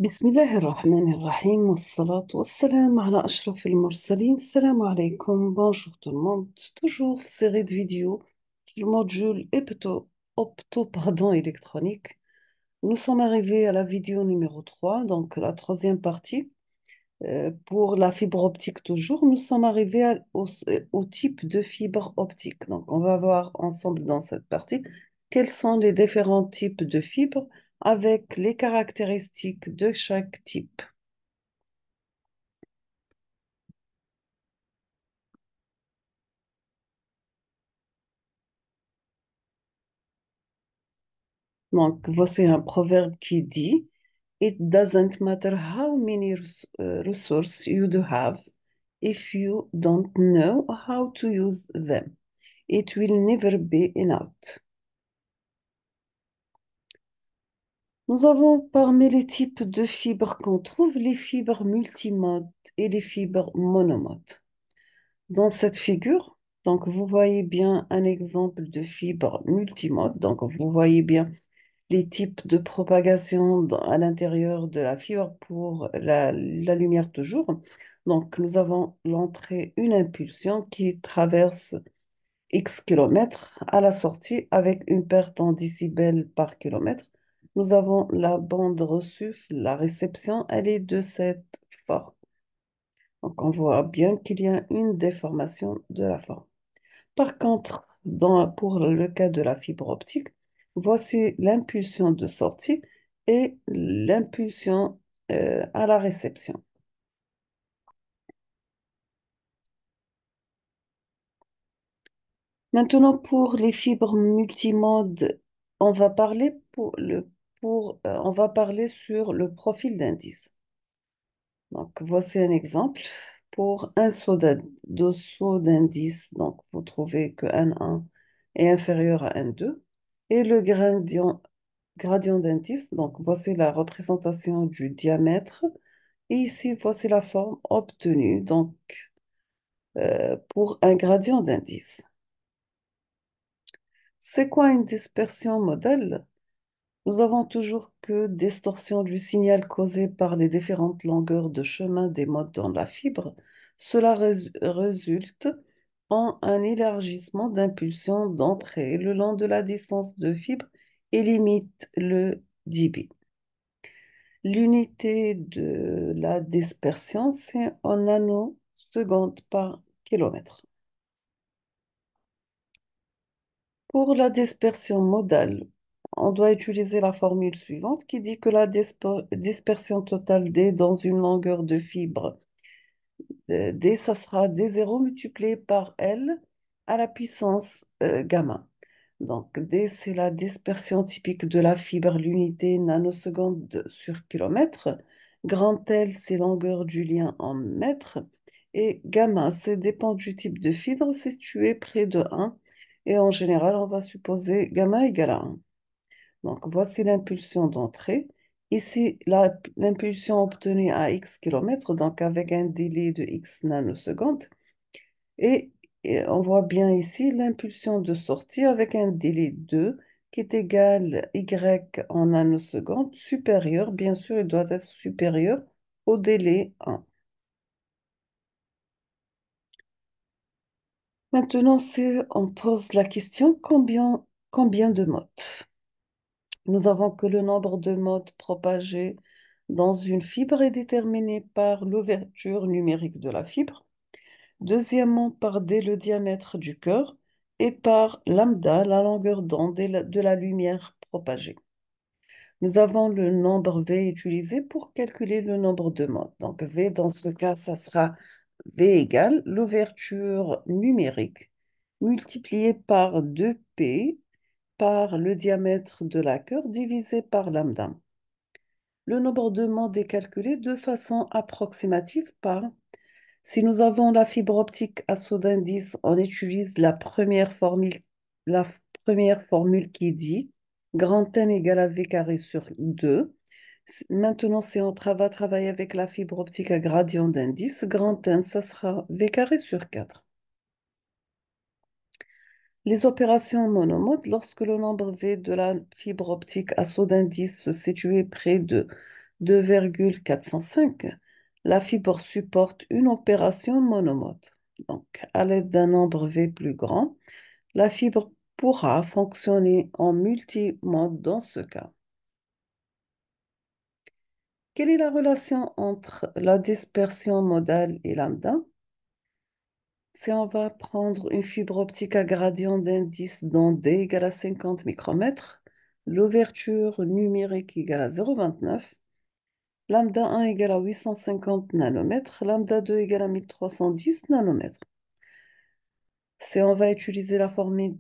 بسم الله الرحمن الرحيم والصلاة والسلام على أشرف المرسلين. السلام عليكم. Bonjour tout le monde. Toujours série de vidéos sur le module pardon, électronique. Nous sommes arrivés à la vidéo numéro 3, donc la troisième partie. Pour la fibre optique toujours, nous sommes arrivés au type de fibre optique. Donc, on va voir ensemble dans cette partie quels sont les différents types de fibres avec les caractéristiques de chaque type. Donc, voici un proverbe qui dit, It doesn't matter how many resources you do have, if you don't know how to use them, it will never be enough. Nous avons parmi les types de fibres qu'on trouve les fibres multimodes et les fibres monomodes. Dans cette figure, donc vous voyez bien un exemple de fibre multimode. Donc vous voyez bien les types de propagation à l'intérieur de la fibre pour la lumière toujours. Donc nous avons l'entrée, une impulsion qui traverse X kilomètres à la sortie avec une perte en décibels par kilomètre. Nous avons la bande reçue, la réception, elle est de cette forme. Donc on voit bien qu'il y a une déformation de la forme. Par contre, pour le cas de la fibre optique, voici l'impulsion de sortie et l'impulsion à la réception. Maintenant, pour les fibres multimodes, on va parler on va parler sur le profil d'indice. Donc, voici un exemple. Pour un saut d'indice, donc vous trouvez que n1 est inférieur à n2. Et le gradient d'indice, donc voici la représentation du diamètre. Et ici, voici la forme obtenue donc, pour un gradient d'indice. C'est quoi une dispersion modèle? Nous avons toujours que distorsion du signal causée par les différentes longueurs de chemin des modes dans la fibre. Cela résulte en un élargissement d'impulsion d'entrée le long de la distance de fibre et limite le débit. L'unité de la dispersion, c'est en nanosecondes par kilomètre. Pour la dispersion modale, on doit utiliser la formule suivante qui dit que la dispersion totale D dans une longueur de fibre D, ça sera D0 multiplié par L à la puissance gamma. Donc D, c'est la dispersion typique de la fibre, l'unité nanoseconde sur kilomètre. Grand L, c'est longueur du lien en mètres. Et gamma, c'est dépend du type de fibre situé près de 1. Et en général, on va supposer gamma égale à 1. Donc voici l'impulsion d'entrée. Ici, l'impulsion obtenue à x kilomètres, donc avec un délai de x nanosecondes. Et, et on voit bien ici l'impulsion de sortie avec un délai 2 qui est égal y en nanosecondes, supérieur, bien sûr, il doit être supérieur au délai 1. Maintenant, on pose la question combien de modes? Nous avons que le nombre de modes propagés dans une fibre est déterminé par l'ouverture numérique de la fibre. Deuxièmement, par D, le diamètre du cœur, et par lambda, la longueur d'onde de la lumière propagée. Nous avons le nombre V utilisé pour calculer le nombre de modes. Donc V, dans ce cas, ça sera V égale l'ouverture numérique multipliée par 2P par le diamètre de la cœur divisé par lambda. Le nombre de modes est calculé de façon approximative par si nous avons la fibre optique à saut d'indice, on utilise la première formule qui dit grand N égale à V carré sur 2. Maintenant, si on va travailler avec la fibre optique à gradient d'indice, grand N, ça sera V carré sur 4. Les opérations monomodes, lorsque le nombre V de la fibre optique à saut d'indice se situe près de 2,405, la fibre supporte une opération monomode. Donc, à l'aide d'un nombre V plus grand, la fibre pourra fonctionner en multimode dans ce cas. Quelle est la relation entre la dispersion modale et lambda? Si on va prendre une fibre optique à gradient d'indice dont D égale à 50 micromètres, l'ouverture numérique égale à 0,29, lambda 1 égale à 850 nanomètres, lambda 2 égale à 1310 nanomètres. Si on va utiliser la formule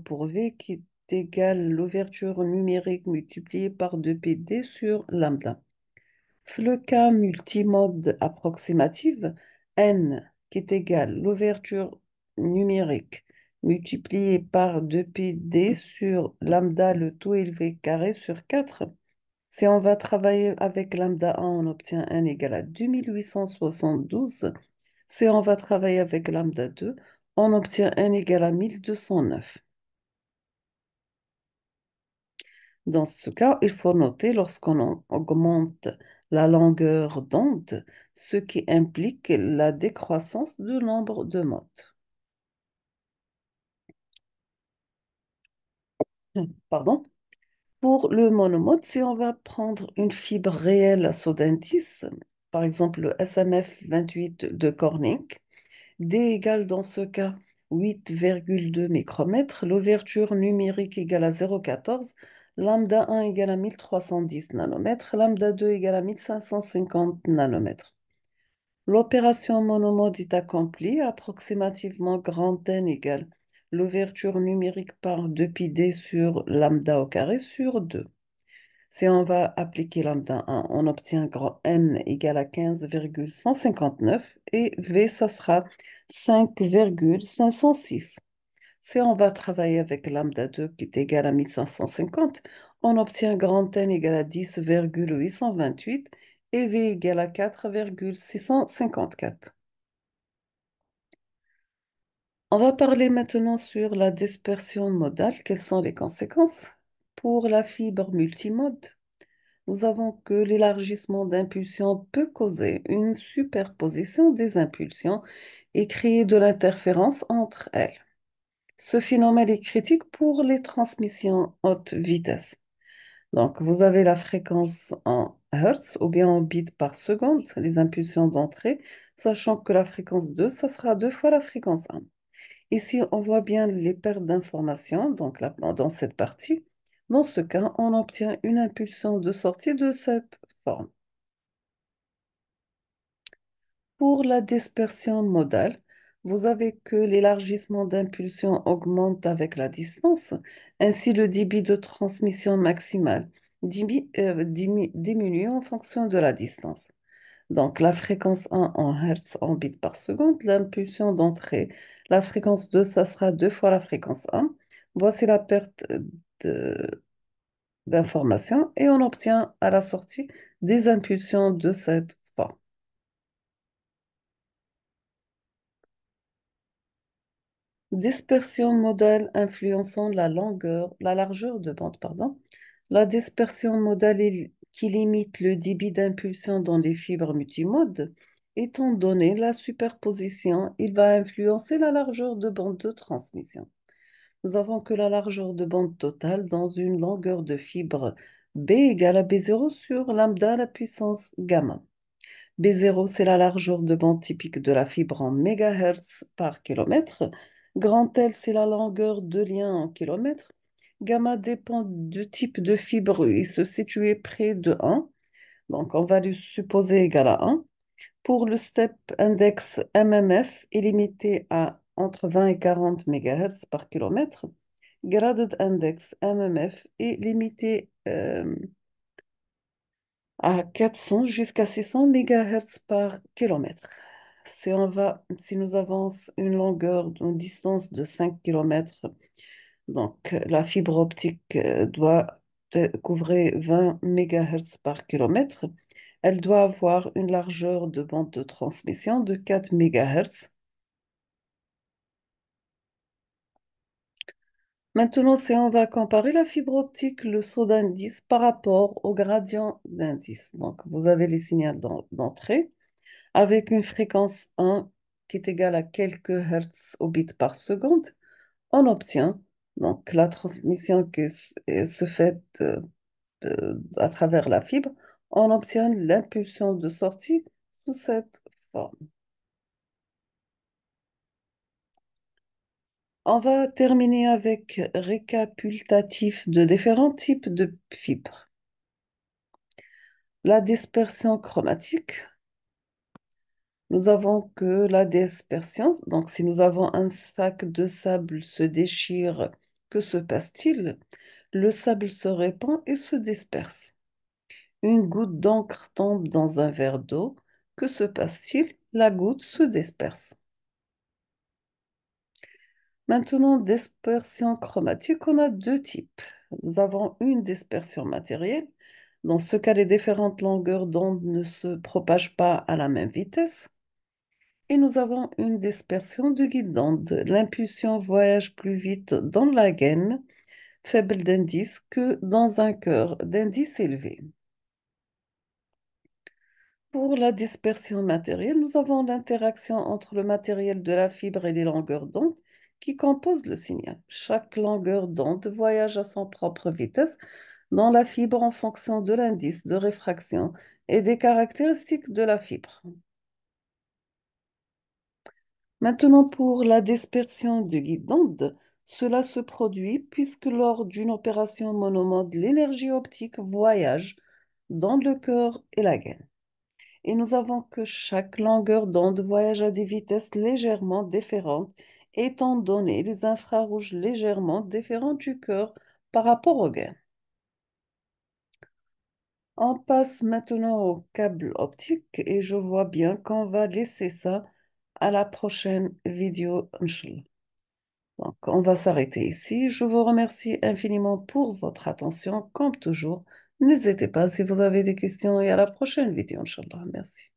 pour V qui est égale l'ouverture numérique multipliée par 2πd sur lambda. Le cas multimode approximative, n qui est égal l'ouverture numérique multipliée par 2πd sur lambda le tout élevé carré sur 4. Si on va travailler avec lambda 1, on obtient n égale à 2872. Si on va travailler avec lambda 2, on obtient n égale à 1209. Dans ce cas, il faut noter lorsqu'on augmente la longueur d'onde, ce qui implique la décroissance du nombre de modes. Pardon. Pour le monomode, si on va prendre une fibre réelle à saut d'indice, par exemple le SMF 28 de Corning, D égale dans ce cas 8,2 micromètres, l'ouverture numérique égale à 0,14, lambda 1 égale à 1310 nanomètres, lambda 2 égale à 1550 nanomètres. L'opération monomode est accomplie approximativement grand N égale l'ouverture numérique par 2πd sur lambda au carré sur 2. Si on va appliquer lambda 1, on obtient grand N égale à 15,159 et V, ça sera 5,506. Si on va travailler avec lambda 2 qui est égal à 1550, on obtient grand N égale à 10,828 et V égale à 4,654. On va parler maintenant sur la dispersion modale. Quelles sont les conséquences? Pour la fibre multimode, nous avons que l'élargissement d'impulsions peut causer une superposition des impulsions et créer de l'interférence entre elles. Ce phénomène est critique pour les transmissions haute vitesse. Donc, vous avez la fréquence en Hertz ou bien en bits par seconde, les impulsions d'entrée, sachant que la fréquence 2, ça sera deux fois la fréquence 1. Ici, on voit bien les pertes d'informations, donc là, dans cette partie. Dans ce cas, on obtient une impulsion de sortie de cette forme. Pour la dispersion modale, vous avez que l'élargissement d'impulsion augmente avec la distance, ainsi le débit de transmission maximal diminue en fonction de la distance. Donc la fréquence 1 en Hertz en bits par seconde, l'impulsion d'entrée, la fréquence 2, ça sera deux fois la fréquence 1. Voici la perte de- d'information et on obtient à la sortie des impulsions de cette forme. Dispersion modale influençant la largeur de bande, pardon. La dispersion modale qui limite le débit d'impulsion dans les fibres multimodes, étant donné la superposition, il va influencer la largeur de bande de transmission. Nous avons que la largeur de bande totale dans une longueur de fibre B égale à B0 sur lambda à la puissance gamma. B0, c'est la largeur de bande typique de la fibre en mégahertz par kilomètre. Grand L, c'est la longueur de lien en kilomètres. Gamma dépend du type de fibre. Il se situe près de 1. Donc, on va lui supposer égal à 1. Pour le step index MMF est limité à entre 20 et 40 MHz par kilomètre. Graded index MMF est limité à 400 jusqu'à 600 MHz par kilomètre. Si nous avons une distance de 5 kilomètres, donc la fibre optique doit couvrir 20 MHz par kilomètre. Elle doit avoir une largeur de bande de transmission de 4 MHz. Maintenant, si on va comparer la fibre optique, le saut d'indice par rapport au gradient d'indice. Donc, vous avez les signaux d'entrée avec une fréquence 1 qui est égale à quelques hertz au bit par seconde. On obtient donc la transmission se fait à travers la fibre. On obtient l'impulsion de sortie sous cette forme. On va terminer avec récapitulatif de différents types de fibres. La dispersion chromatique. Nous avons que la dispersion. Donc, si nous avons un sac de sable se déchire, que se passe-t-il? Le sable se répand et se disperse. Une goutte d'encre tombe dans un verre d'eau. Que se passe-t-il? La goutte se disperse. Maintenant, dispersion chromatique, on a deux types. Nous avons une dispersion matérielle. Dans ce cas, les différentes longueurs d'onde ne se propagent pas à la même vitesse. Et nous avons une dispersion de guide d'onde. L'impulsion voyage plus vite dans la gaine faible d'indice que dans un cœur d'indice élevé. Pour la dispersion matérielle, nous avons l'interaction entre le matériel de la fibre et les longueurs d'onde qui composent le signal. Chaque longueur d'onde voyage à son propre vitesse dans la fibre en fonction de l'indice de réfraction et des caractéristiques de la fibre. Maintenant, pour la dispersion du guide d'onde, cela se produit puisque lors d'une opération monomode, l'énergie optique voyage dans le cœur et la gaine. Et nous avons que chaque longueur d'onde voyage à des vitesses légèrement différentes, étant donné les infrarouges légèrement différents du cœur par rapport au gain. On passe maintenant au câble optique et je vois bien qu'on va laisser ça à la prochaine vidéo, Inch'Allah. Donc, on va s'arrêter ici. Je vous remercie infiniment pour votre attention, comme toujours. N'hésitez pas si vous avez des questions et à la prochaine vidéo, Inch'Allah. Merci.